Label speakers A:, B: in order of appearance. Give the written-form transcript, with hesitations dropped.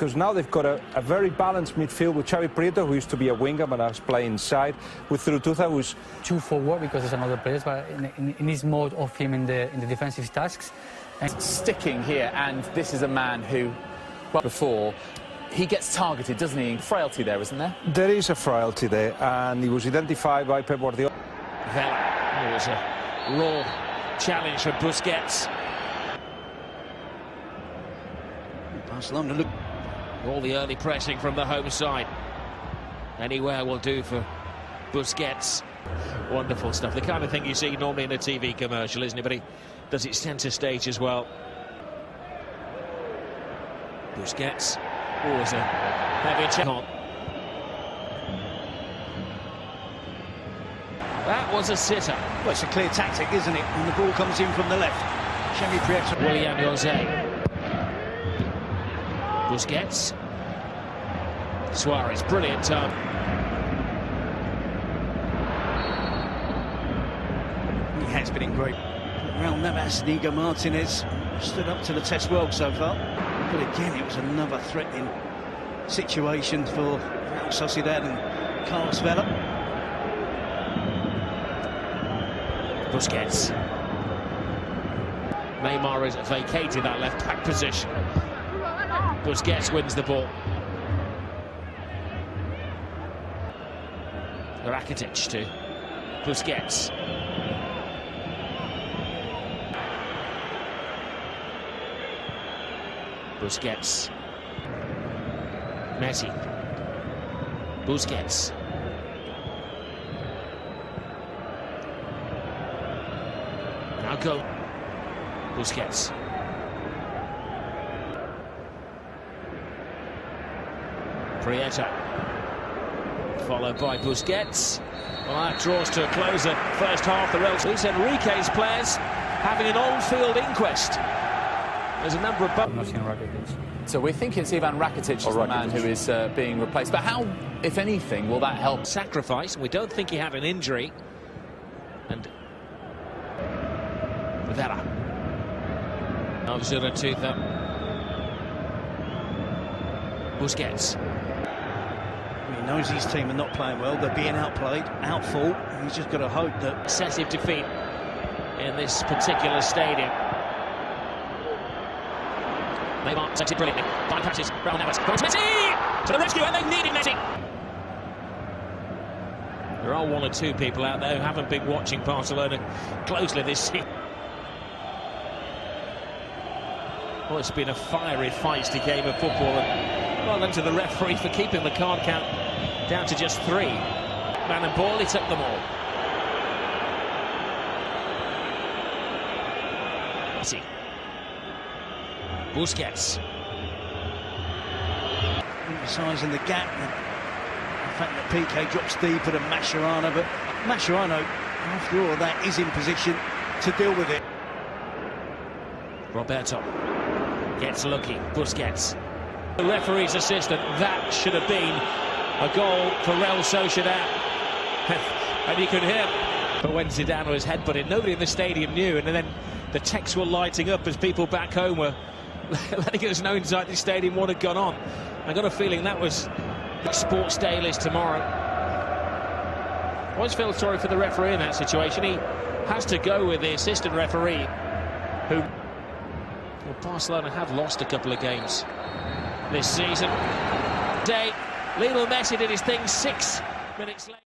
A: because now they've got a very balanced midfield with Xavi Prieto, who used to be a winger but now is playing inside, with Zurutuza, who's
B: too forward because there's another player, but in his mode of him in the defensive tasks.
C: And sticking here, and this is a man who, well, before, he gets targeted, doesn't he? Frailty there, isn't there?
A: There is a frailty there, and he was identified by Pep Guardiola.
D: Vela, it was a raw challenge for Busquets.
E: Barcelona look.
D: All the early pressing from the home side. Anywhere will do for Busquets. Wonderful stuff. The kind of thing you see normally in a TV commercial, isn't it? But he does it centre stage as well. Busquets. Always a heavy check on. That was a sitter.
E: Well, it's a clear tactic, isn't it? And the ball comes in from the left. Xavi Prieto.
D: William Jose. Busquets. Suarez, brilliant turn.
E: He has been in great. Raul Navas and Inigo Martinez stood up to the test well so far. But again, it was another threatening situation for Real Sociedad and Carlos Vela.
D: Busquets. Neymar has vacated that left-back position. Busquets wins the ball. Rakitic to Busquets. Busquets. Messi. Busquets. Now go. Busquets. Prieto. Followed by Busquets. Well, that draws to a closer first half. The Real Luis Enrique's players having an on-field inquest. There's a number of...
B: I'm not seeing Rakitic.
C: So we're thinking it's Ivan Rakitic is the man who is being replaced. But how, if anything, will that help?
D: Sacrifice, and we don't think he had an injury. And Vela. Of Zurutuza. Busquets.
E: He knows his team are not playing well. They're being outplayed, outfought. He's just got to hope that...
D: Excessive defeat in this particular stadium. Neymar takes it brilliantly. Bypasses Raul Navas. But it's Messi to the rescue, and they needed Messi. There are one or two people out there who haven't been watching Barcelona closely this season. Well, it's been a fiery, feisty game of football, and well done to the referee for keeping the card count down to just 3. Man and ball, he took them all. Messi. Busquets.
E: Emphasising the gap, the fact that PK drops deeper than Mascherano, but Mascherano, after all that, is in position to deal with it.
D: Roberto gets lucky. Busquets. The referee's assistant, that should have been a goal for Real Sociedad. And you could hear, but when Zidane was headbutted, nobody in the stadium knew, and then the texts were lighting up as people back home were letting us know inside the stadium what had gone on. I got a feeling that was Sports Dailies tomorrow. I always feel sorry for the referee in that situation. He has to go with the assistant referee, who... Well, Barcelona have lost a couple of games this season. Lionel Messi did his thing 6 minutes later.